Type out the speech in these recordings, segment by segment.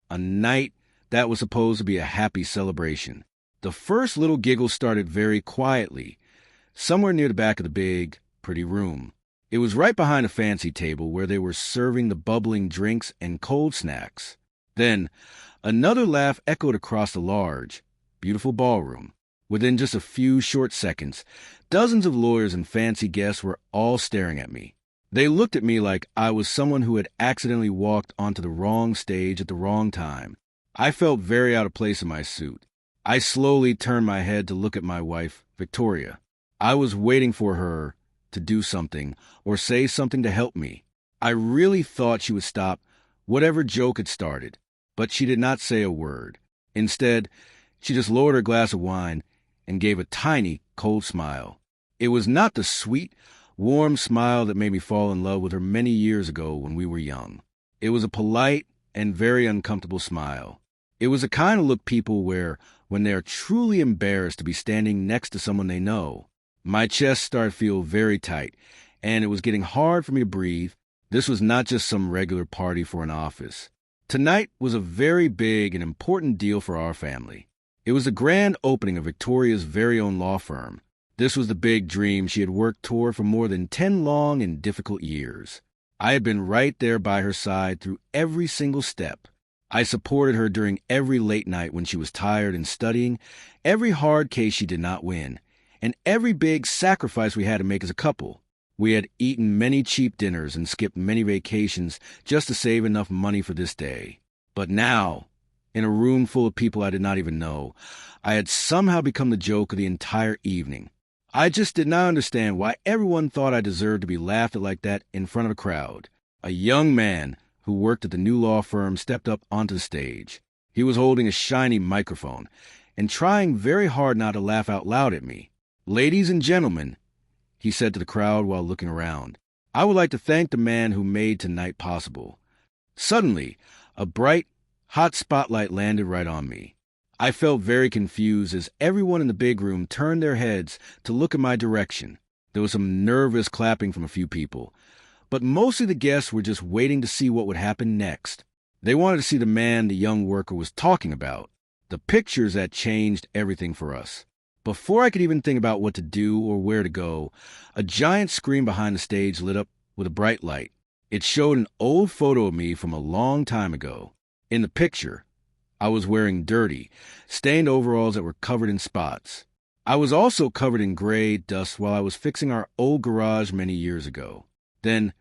a night that was supposed to be a happy celebration. The first little giggle started very quietly, somewhere near the back of the big, pretty room. It was right behind a fancy table where they were serving the bubbling drinks and cold snacks. Then, another laugh echoed across the large, beautiful ballroom. Within just a few short seconds, dozens of lawyers and fancy guests were all staring at me. They looked at me like I was someone who had accidentally walked onto the wrong stage at the wrong time. I felt very out of place in my suit. I slowly turned my head to look at my wife, Victoria. I was waiting for her to do something or say something to help me. I really thought she would stop whatever joke had started, but she did not say a word. Instead, she just lowered her glass of wine and gave a tiny, cold smile. It was not the sweet, warm smile that made me fall in love with her many years ago when we were young. It was a polite and very uncomfortable smile. It was the kind of look people wear when they are truly embarrassed to be standing next to someone they know. My chest started to feel very tight, and it was getting hard for me to breathe. This was not just some regular party for an office. Tonight was a very big and important deal for our family. It was the grand opening of Victoria's very own law firm. This was the big dream she had worked toward for more than 10 long and difficult years. I had been right there by her side through every single step. I supported her during every late night when she was tired and studying, every hard case she did not win, and every big sacrifice we had to make as a couple. We had eaten many cheap dinners and skipped many vacations just to save enough money for this day. But now, in a room full of people I did not even know, I had somehow become the joke of the entire evening. I just did not understand why everyone thought I deserved to be laughed at like that in front of a crowd. A young man who worked at the new law firm stepped up onto the stage. He was holding a shiny microphone and trying very hard not to laugh out loud at me. "Ladies and gentlemen," he said to the crowd while looking around, "I would like to thank the man who made tonight possible." Suddenly, a bright, hot spotlight landed right on me. I felt very confused as everyone in the big room turned their heads to look in my direction. There was some nervous clapping from a few people, but most of the guests were just waiting to see what would happen next. They wanted to see the man the young worker was talking about, the pictures that changed everything for us. Before I could even think about what to do or where to go, a giant screen behind the stage lit up with a bright light. It showed an old photo of me from a long time ago. In the picture, I was wearing dirty, stained overalls that were covered in spots. I was also covered in gray dust while I was fixing our old garage many years ago. Then,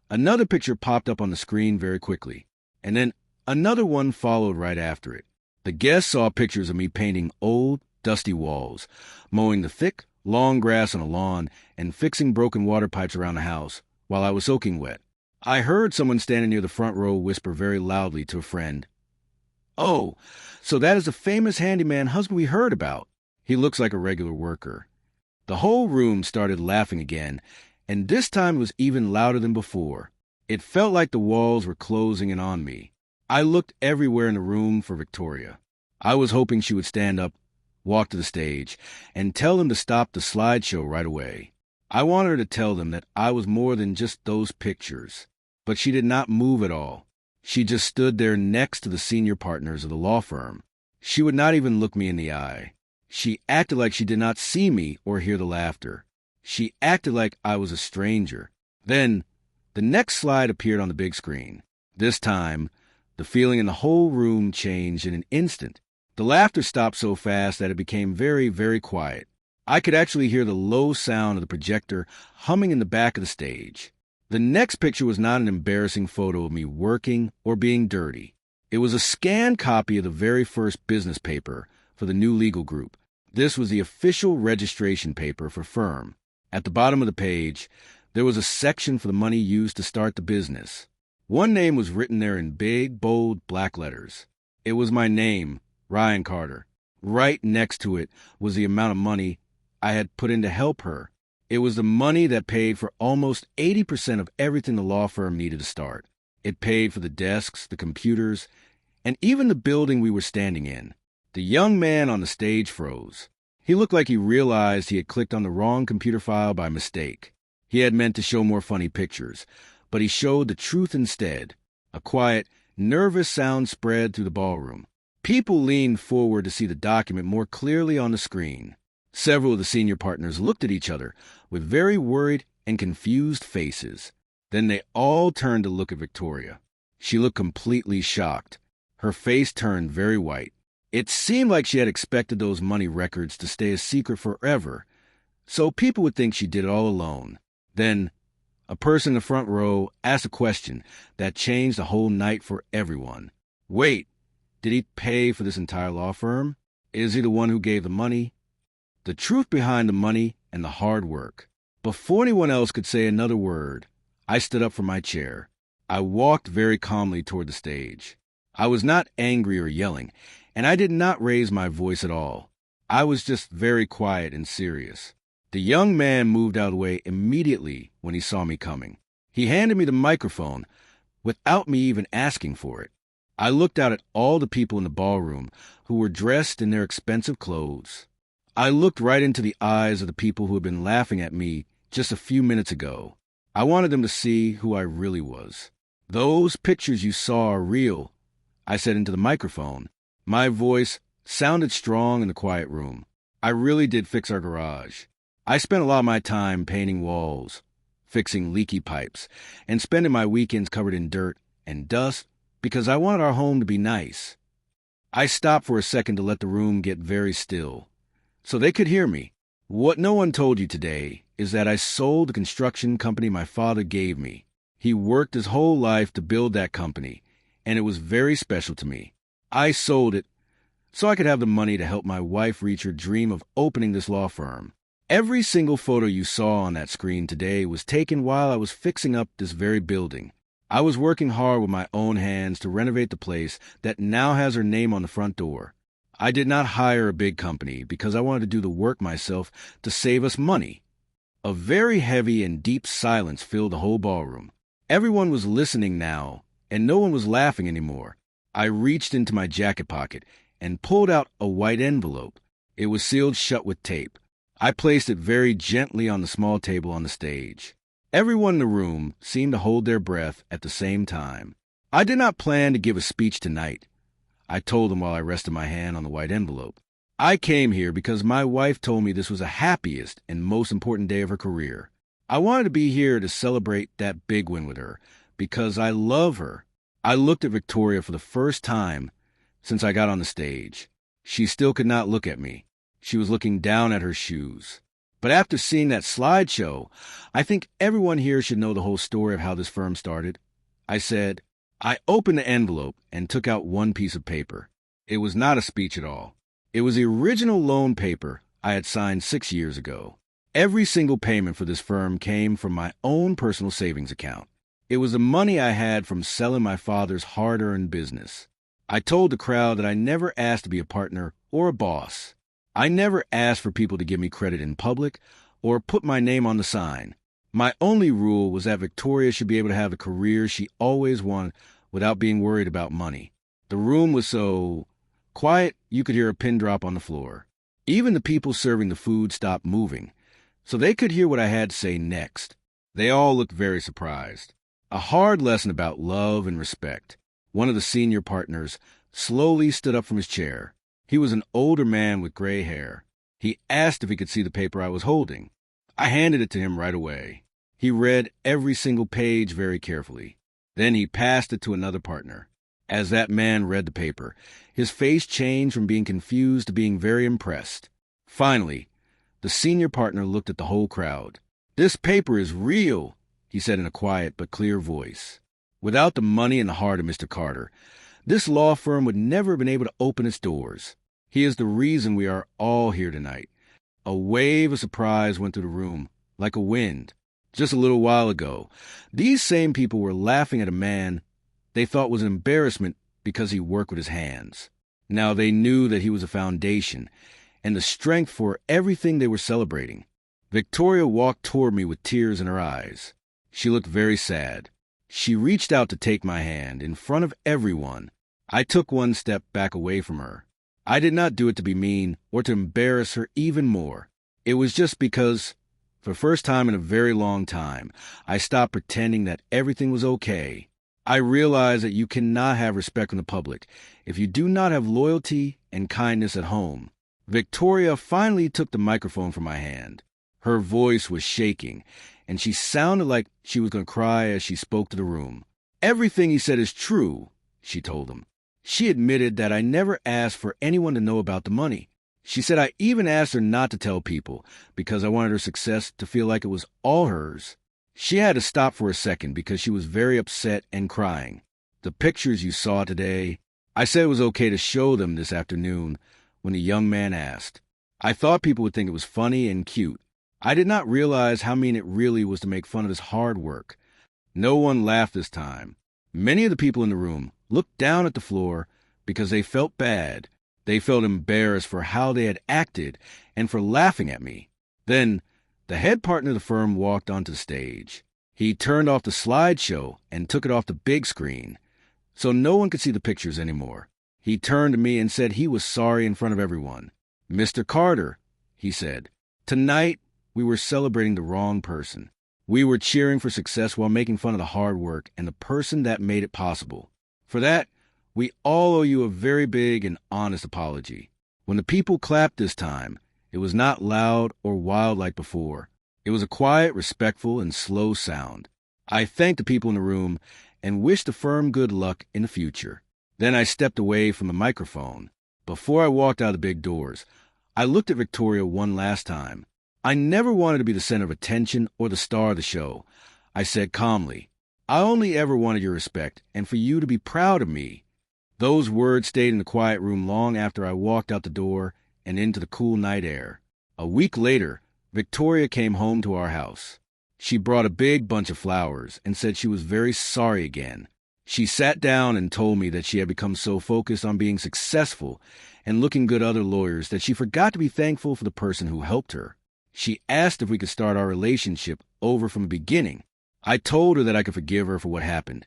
another picture popped up on the screen very quickly, and then another one followed right after it. The guests saw pictures of me painting old, dusty walls, mowing the thick, long grass on a lawn, and fixing broken water pipes around the house while I was soaking wet. I heard someone standing near the front row whisper very loudly to a friend, "Oh, so that is the famous handyman husband we heard about. He looks like a regular worker." The whole room started laughing again, and this time it was even louder than before. It felt like the walls were closing in on me. I looked everywhere in the room for Victoria. I was hoping she would stand up, walk to the stage, and tell them to stop the slideshow right away. I wanted her to tell them that I was more than just those pictures. But she did not move at all. She just stood there next to the senior partners of the law firm. She would not even look me in the eye. She acted like she did not see me or hear the laughter. She acted like I was a stranger. Then, the next slide appeared on the big screen. This time, the feeling in the whole room changed in an instant. The laughter stopped so fast that it became very, very quiet. I could actually hear the low sound of the projector humming in the back of the stage. The next picture was not an embarrassing photo of me working or being dirty. It was a scanned copy of the very first business paper for the new legal group. This was the official registration paper for firm. At the bottom of the page, there was a section for the money used to start the business. One name was written there in big, bold, black letters. It was my name, Ryan Carter. Right next to it was the amount of money I had put in to help her. It was the money that paid for almost 80% of everything the law firm needed to start. It paid for the desks, the computers, and even the building we were standing in. The young man on the stage froze. He looked like he realized he had clicked on the wrong computer file by mistake. He had meant to show more funny pictures, but he showed the truth instead, a quiet, Nervous sounds spread through the ballroom. People leaned forward to see the document more clearly on the screen. Several of the senior partners looked at each other with very worried and confused faces. Then they all turned to look at Victoria. She looked completely shocked. Her face turned very white. It seemed like she had expected those money records to stay a secret forever, so people would think she did it all alone. Then, a person in the front row asked a question that changed the whole night for everyone. Wait, did he pay for this entire law firm? Is he the one who gave the money? The truth behind the money and the hard work. Before anyone else could say another word, I stood up from my chair. I walked very calmly toward the stage. I was not angry or yelling, and I did not raise my voice at all. I was just very quiet and serious. The young man moved out of the way immediately when he saw me coming. He handed me the microphone without me even asking for it. I looked out at all the people in the ballroom who were dressed in their expensive clothes. I looked right into the eyes of the people who had been laughing at me just a few minutes ago. I wanted them to see who I really was. Those pictures you saw are real, I said into the microphone. My voice sounded strong in the quiet room. I really did fix our garage. I spent a lot of my time painting walls, fixing leaky pipes, and spending my weekends covered in dirt and dust because I wanted our home to be nice. I stopped for a second to let the room get very still, so they could hear me. What no one told you today is that I sold the construction company my father gave me. He worked his whole life to build that company, and it was very special to me. I sold it so I could have the money to help my wife reach her dream of opening this law firm. Every single photo you saw on that screen today was taken while I was fixing up this very building. I was working hard with my own hands to renovate the place that now has her name on the front door. I did not hire a big company because I wanted to do the work myself to save us money. A very heavy and deep silence filled the whole ballroom. Everyone was listening now, and no one was laughing anymore. I reached into my jacket pocket and pulled out a white envelope. It was sealed shut with tape. I placed it very gently on the small table on the stage. Everyone in the room seemed to hold their breath at the same time. I did not plan to give a speech tonight, I told them while I rested my hand on the white envelope. I came here because my wife told me this was the happiest and most important day of her career. I wanted to be here to celebrate that big win with her because I love her. I looked at Victoria for the first time since I got on the stage. She still could not look at me. She was looking down at her shoes. But after seeing that slideshow, I think everyone here should know the whole story of how this firm started. I said, I opened the envelope and took out one piece of paper. It was not a speech at all. It was the original loan paper I had signed 6 years ago. Every single payment for this firm came from my own personal savings account. It was the money I had from selling my father's hard-earned business. I told the crowd that I never asked to be a partner or a boss. I never asked for people to give me credit in public or put my name on the sign. My only rule was that Victoria should be able to have the career she always wanted without being worried about money. The room was so quiet you could hear a pin drop on the floor. Even the people serving the food stopped moving, so they could hear what I had to say next. They all looked very surprised. A hard lesson about love and respect. One of the senior partners slowly stood up from his chair. He was an older man with gray hair. He asked if he could see the paper I was holding. I handed it to him right away. He read every single page very carefully. Then he passed it to another partner. As that man read the paper, his face changed from being confused to being very impressed. Finally, the senior partner looked at the whole crowd. "This paper is real," he said in a quiet but clear voice. "Without the money and the heart of Mr. Carter, this law firm would never have been able to open its doors. He is the reason we are all here tonight." A wave of surprise went through the room, like a wind. Just a little while ago, these same people were laughing at a man they thought was an embarrassment because he worked with his hands. Now they knew that he was a foundation and the strength for everything they were celebrating. Victoria walked toward me with tears in her eyes. She looked very sad. She reached out to take my hand in front of everyone. I took one step back away from her. I did not do it to be mean or to embarrass her even more. It was just because, for the first time in a very long time, I stopped pretending that everything was okay. I realized that you cannot have respect from the public if you do not have loyalty and kindness at home. Victoria finally took the microphone from my hand. Her voice was shaking, and she sounded like she was going to cry as she spoke to the room. "Everything he said is true," she told him. She admitted that I never asked for anyone to know about the money. She said I even asked her not to tell people because I wanted her success to feel like it was all hers. She had to stop for a second because she was very upset and crying. "The pictures you saw today," I said it was okay to show them this afternoon when the young man asked. I thought people would think it was funny and cute. I did not realize how mean it really was to make fun of his hard work. No one laughed this time. Many of the people in the room looked down at the floor because they felt bad. They felt embarrassed for how they had acted and for laughing at me. Then the head partner of the firm walked onto the stage. He turned off the slideshow and took it off the big screen, so no one could see the pictures anymore. He turned to me and said he was sorry in front of everyone. "Mr. Carter," he said, "tonight we were celebrating the wrong person. We were cheering for success while making fun of the hard work and the person that made it possible. For that, we all owe you a very big and honest apology. When the people clapped this time, it was not loud or wild like before. It was a quiet, respectful, and slow sound. I thanked the people in the room and wished the firm good luck in the future. Then I stepped away from the microphone. Before I walked out of the big doors, I looked at Victoria one last time. I never wanted to be the center of attention or the star of the show. I said calmly, "I only ever wanted your respect and for you to be proud of me." Those words stayed in the quiet room long after I walked out the door and into the cool night air. A week later, Victoria came home to our house. She brought a big bunch of flowers and said she was very sorry again. She sat down and told me that she had become so focused on being successful and looking good to other lawyers that she forgot to be thankful for the person who helped her. She asked if we could start our relationship over from the beginning. I told her that I could forgive her for what happened,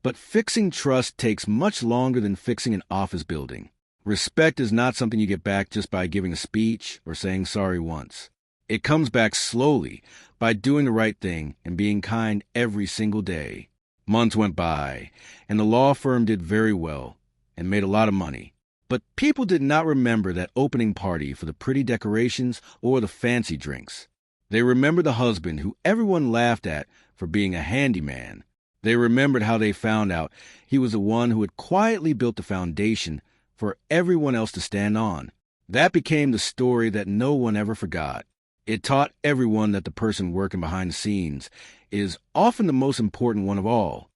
but fixing trust takes much longer than fixing an office building. Respect is not something you get back just by giving a speech or saying sorry once. It comes back slowly by doing the right thing and being kind every single day. Months went by, and the law firm did very well and made a lot of money. But people did not remember that opening party for the pretty decorations or the fancy drinks. They remembered the husband who everyone laughed at for being a handyman. They remembered how they found out he was the one who had quietly built the foundation for everyone else to stand on. That became the story that no one ever forgot. It taught everyone that the person working behind the scenes is often the most important one of all.